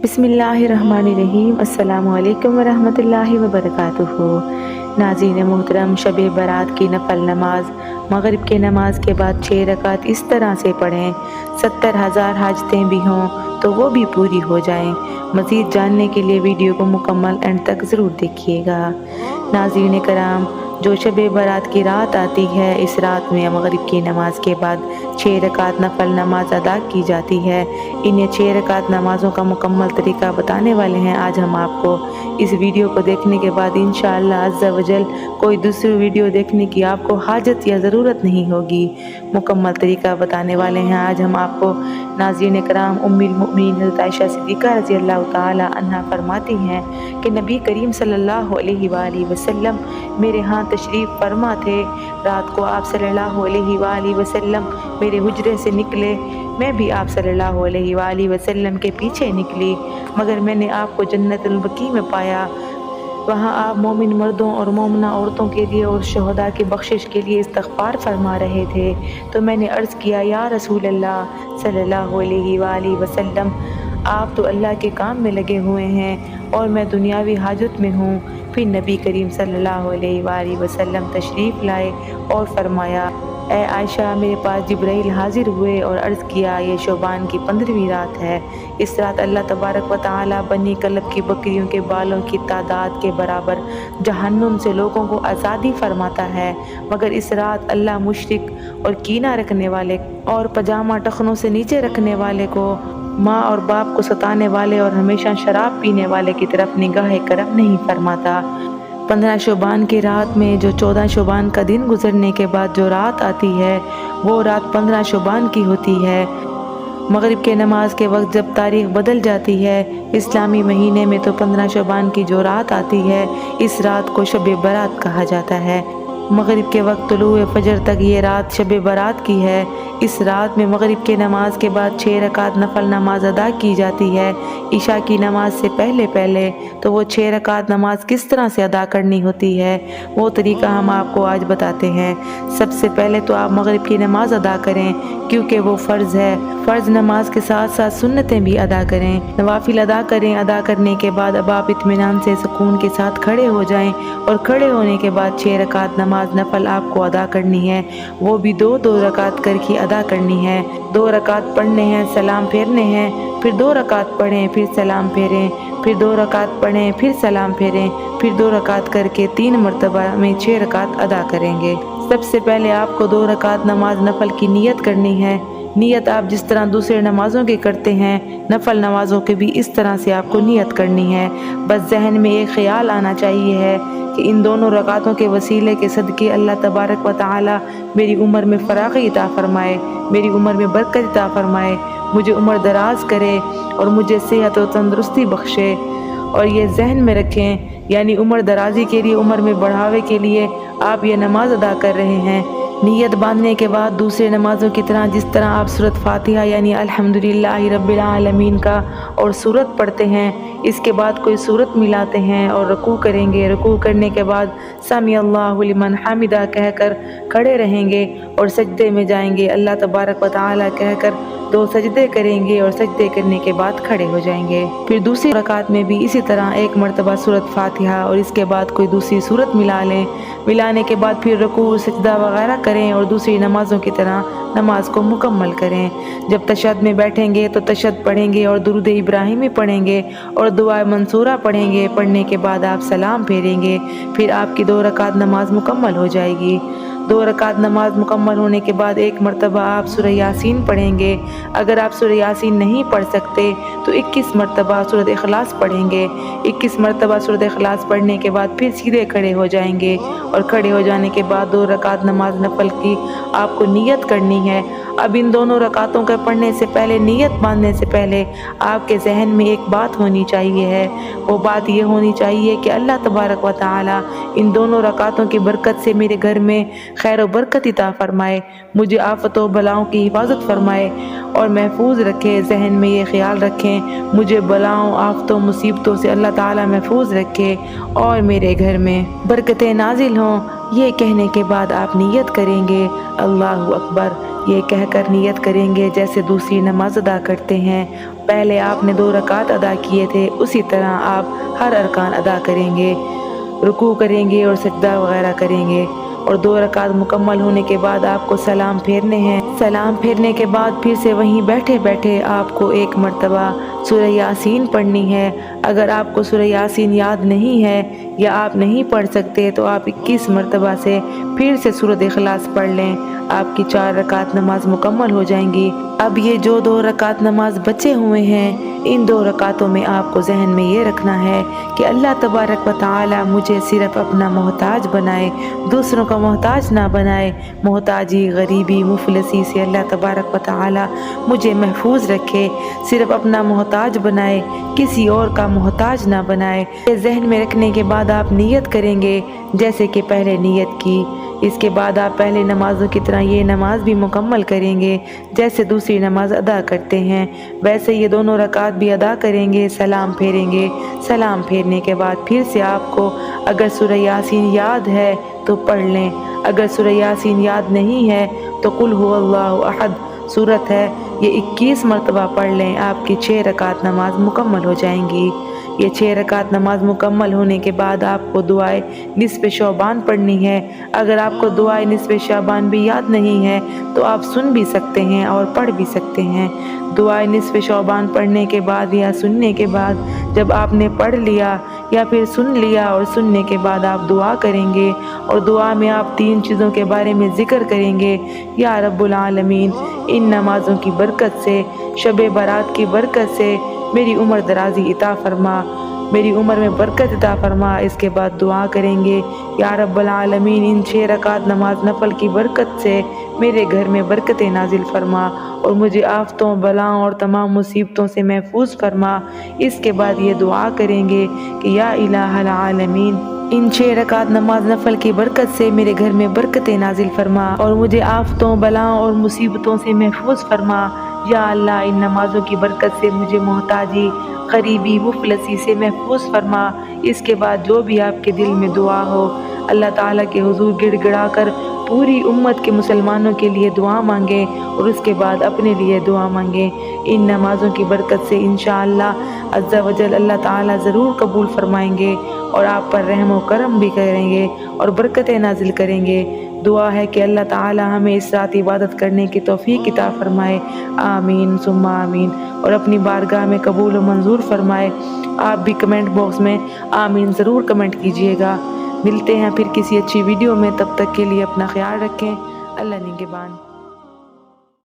बिस्मिल्लाहिर्रहमानिर्रहीम। अस्सलामु अलैकुम वरहमतुल्लाहि वबरकातुहू। नाज़रीन मोहतरम, शब बारात की नफल नमाज मगरिब के नमाज के बाद 6 रकात इस तरह से पढ़ें 70,000 हाजतें भी हों तो वो भी पूरी हो जाएं। मज़ीद जानने के लिए वीडियो को मुकम्मल एंड तक ज़रूर देखिएगा। नाज़रीन कराम, जो शब बारात की रात आती है, इस रात में मगरिब की नमाज के बाद 6 रकात नफल नमाज अदा की जाती है। इन्हें 6 रकात नमाज़ों का मुकम्मल तरीका बताने वाले हैं आज हम आपको। इस वीडियो को देखने के बाद इंशाअल्लाह अज़्ज़ा वजल कोई दूसरी वीडियो देखने की आपको हाजत या ज़रूरत नहीं होगी। मुकम्मल तरीका बताने वाले हैं आज हम आपको। नाज़रीन कराम, उम्मुल मोमिनीन हज़रत आयशा सिद्दीक़ा रज़ी अल्लाह तआला अन्हा फरमाती हैं कि नबी करीम सल्लल्लाहु अलैहि वसल्लम मेरे यहाँ तशरीफ़ फरमा थे। रात को आप सल्लल्लाहु अलैहि वसल्लम मेरे हुजरे से निकले। मैं भी आप सल्लल्लाहु अलैहि वसल्लम के पीछे निकली, मगर मैंने आपको जन्नतुल बकी में पाया। वहाँ आप मोमिन मर्दों और मोमिना औरतों के लिए और शहदा की बख्शिश के लिए इस्तग़फ़ार फरमा रहे थे। तो मैंने अर्ज़ किया, या रसूल अल्लाह सल्लल्लाहु अलैहि वसल्लम, आप तो अल्लाह के काम में लगे हुए हैं और मैं दुनियावी हाजत में हूँ। फिर नबी करीम सल्लल्लाहु अलैहि वसल्लम तशरीफ़ लाए और फरमाया, ए आयशा, मेरे पास जिब्राइल हाजिर हुए और अर्ज़ किया, ये शोबान की 15वीं रात है। इस रात अल्लाह तबारक व तआला बनी कलब की बकरियों के बालों की तादाद के बराबर जहन्नुम से लोगों को आज़ादी फरमाता है, मगर इस रात अल्लाह मुशरिक और कीना रखने वाले और पजामा टखनों से नीचे रखने वाले को, माँ और बाप को सताने वाले और हमेशा शराब पीने वाले की तरफ निगाह करम नहीं फरमाता। 15 शोबान की रात में जो 14 शोबान का दिन गुजरने के बाद जो रात आती है, वो रात 15 शोबान की होती है। मगरिब के नमाज के वक्त जब तारीख बदल जाती है इस्लामी महीने में, तो 15 शोबान की जो रात आती है, इस रात को शब बारात कहा जाता है। मगरिब के वक्त तुलूए फजर तक ये रात शब बारात की है। इस रात में मगरिब के नमाज के बाद 6 रकात नफल नमाज अदा की जाती है इशा की नमाज से पहले। तो वो 6 रकात नमाज किस तरह से अदा करनी होती है, वो तरीका हम आपको आज बताते हैं। सबसे पहले तो आप मगरिब की नमाज अदा करें, क्योंकि वो फ़र्ज़ है। फ़र्ज़ नमाज के साथ साथ सुन्नतें भी अदा करें, नवाफिल अदा करें। अदा करने के बाद अब आप इत्मीनान से सुकून के साथ खड़े हो जाएं और खड़े होने के बाद 6 रकात नमाज नफल आपको अदा करनी है। वो भी 2-2 रकात करके अदा करनी है। 2 रकात पढ़ने हैं, सलाम फेरने हैं, फिर 2 रकात पढ़ें, फिर सलाम फेरें, फिर 2 रकात पढ़ें, फिर सलाम फेरें, फिर 2 रकात करके 3 मरतबा में 6 रकात अदा करेंगे। सबसे पहले आपको 2 रकात नमाज नफल की नियत करनी है। नियत आप जिस तरह दूसरे नमाज़ों की करते हैं, नफल नमाज़ों के भी इस तरह से आपको नियत करनी है। बस जहन में एक ख्याल आना चाहिए है कि इन दोनों रकातों के वसीले के सदके अल्लाह तबारक व तआला मेरी उम्र में फ़राग़ी अता फ़रमाए, मेरी उम्र में बरकत अता फ़रमाए, मुझे उम्र दराज करे और मुझे सेहत और तंदुरुस्ती बख्शे। और ये जहन में रखें, यानी उम्र दराजी के लिए, उम्र में बढ़ावे के लिए आप ये नमाज अदा कर रहे हैं। नियत बांधने के बाद दूसरे नमाज़ों की तरह जिस तरह आप सूरत फातिहा यानी अल्हम्दुलिल्लाहि रब्बिल आलमीन का और सूरत पढ़ते हैं, इसके बाद कोई सूरत मिलाते हैं और रुकू करेंगे। रुकू करने के बाद समी अल्लाहु लिमन हमिदा कहकर खड़े रहेंगे और सजदे में जाएंगे। अल्लाह तबारक व तआला कहकर 2 सजदे करेंगे और सजदे करने के बाद खड़े हो जाएंगे। फिर दूसरी रकात में भी इसी तरह 1 मरतबा सूरत फातिहा और इसके बाद कोई दूसरी सूरत मिला लें। मिलाने के बाद फिर रुकू सजदा वगैरह करें और दूसरी नमाज़ों की तरह नमाज को मुकम्मल करें। जब तशहद में बैठेंगे तो तशहद पढ़ेंगे और दुरूद इब्राहिमी पढ़ेंगे और दुआ मंसूरा पढ़ेंगे। पढ़ने के बाद आप सलाम फेरेंगे। फिर आपकी 2 रकात नमाज मुकम्मल हो जाएगी। 2 रकात नमाज मुकम्मल होने के बाद 1 मरतबा आप सूरह यासीन पढ़ेंगे। अगर आप सूरह यासीन नहीं पढ़ सकते तो 21 मरतबा सूरह इखलास पढ़ेंगे। 21 मरतबा सूरह इखलास पढ़ने के बाद फिर सीधे खड़े हो जाएंगे और खड़े हो जाने के बाद 2 रकात नमाज नफल की आपको नियत करनी है। अब इन दोनों रकातों के पढ़ने से पहले, नियत बांधने से पहले आपके जहन में एक बात होनी चाहिए है। वो बात ये होनी चाहिए कि अल्लाह तबारक व तआला इन दोनों रकातों की बरकत से मेरे घर में खैर व बरकत अता फरमाए, मुझे आफतों बलाओं की हिफाजत फरमाए और महफूज रखे। जहन में ये ख्याल रखें, मुझे बलाओं, आफतों, मुसीबतों से अल्लाह ताला महफूज रखे और मेरे घर में बरकतें नाजिल हों। یہ کہنے کے بعد آپ نیت کریں گے اللہ اکبر، یہ کہہ کر نیت کریں گے جیسے دوسری نماز ادا کرتے ہیں۔ پہلے آپ نے 2 رکعت ادا کیے تھے، اسی طرح آپ ہر ارکان ادا کریں گے، رکوع کریں گے اور سجدہ وغیرہ کریں گے، اور 2 رکعت مکمل ہونے کے بعد آپ کو سلام پھیرنے ہیں۔ سلام پھیرنے کے بعد پھر سے وہیں بیٹھے بیٹھے آپ کو 1 مرتبہ سورہ یاسین پڑھنی ہے۔ اگر آپ کو سورہ یاسین یاد نہیں ہے یا آپ نہیں پڑھ سکتے تو آپ 21 مرتبہ سے پھر سے سورۃ اخلاص پڑھ لیں، آپ کی 4 رکعت نماز مکمل ہو جائیں گی۔ اب یہ جو 2 رکعت نماز بچے ہوئے ہیں، ان 2 رکعتوں میں آپ کو ذہن میں یہ رکھنا ہے کہ اللہ تبارک و تعالی مجھے صرف اپنا محتاج بنائے، دوسروں کا محتاج نہ بنائے۔ محتاجی، غریبی، مفلسی سے اللہ تبارک و تعالی مجھے محفوظ رکھے، صرف اپنا محتاج بنائے، کسی اور کا محتاج نہ بنائے۔ یہ ذہن میں رکھنے کے بعد آپ نیت کریں گے جیسے کہ پہلے نیت کی۔ اس کے بعد آپ پہلے نمازوں کی طرح یہ نماز بھی مکمل کریں گے، جیسے دوسری نماز ادا کرتے ہیں ویسے یہ دونوں رکعت بھی ادا کریں گے، سلام پھیریں گے۔ سلام پھیرنے کے بعد پھر سے آپ کو اگر سورہ یاسین یاد ہے تو پڑھ لیں، اگر سورہ یاسین یاد نہیں ہے تو قل هو اللہ احد سورت ہے، یہ 21 مرتبہ پڑھ لیں، آپ کی 6 رکعت نماز مکمل ہو جائیں گی۔ یہ 6 رکعت نماز مکمل ہونے کے بعد آپ کو دعائے نصف شعبان پڑھنی ہے۔ اگر آپ کو دعائے نصف شعبان بھی یاد نہیں ہے تو آپ سن بھی سکتے ہیں اور پڑھ بھی سکتے ہیں۔ دعائے نصف شعبان پڑھنے کے بعد یا سننے کے بعد جب آپ نے پڑھ لیا یا پھر سن لیا اور سننے کے بعد آپ دعا کریں گے، اور دعا میں آپ 3 چیزوں کے بارے میں ذکر کریں گے۔ یا رب العالمین، ان نمازوں کی برکت سے، شب برات کی برکت سے میری عمر درازی عطا فرما، میری عمر میں برکت عطا فرما۔ اس کے بعد دعا کریں گے یا رب العالمین، ان 6 رکعت نماز نفل کی برکت سے میرے گھر میں برکتیں نازل فرما اور مجھے آفتوں، بلاؤں اور تمام مصیبتوں سے محفوظ فرما۔ اس کے بعد یہ دعا کریں گے کہ یا الہ العالمین، ان 6 رکعت نماز نفل کی برکت سے میرے گھر میں برکتیں نازل فرما اور مجھے آفتوں، بلاؤں اور مصیبتوں سے محفوظ فرما۔ یا اللہ، ان نمازوں کی برکت سے مجھے محتاجی، غریبی، مفلسی سے محفوظ فرما۔ اس کے بعد جو بھی آپ کے دل میں دعا ہو اللہ تعالیٰ کے حضور گڑ گڑا کر پوری امت کے مسلمانوں کے لیے دعا مانگیں اور اس کے بعد اپنے لیے دعا مانگیں۔ ان نمازوں کی برکت سے انشاءاللہ عز و جل اللہ تعالیٰ ضرور قبول فرمائیں گے اور آپ پر رحم و کرم بھی کریں گے اور برکتیں نازل کریں گے۔ دعا ہے کہ اللہ تعالیٰ ہمیں اس رات عبادت کرنے کی توفیق عطا فرمائے، آمین ثم آمین، اور اپنی بارگاہ میں قبول و منظور فرمائے۔ آپ بھی کمنٹ باکس میں آمین ضرور کمنٹ کیجئے گا۔ ملتے ہیں پھر کسی اچھی ویڈیو میں، تب تک کے لیے اپنا خیال رکھیں۔ اللہ نگہبان۔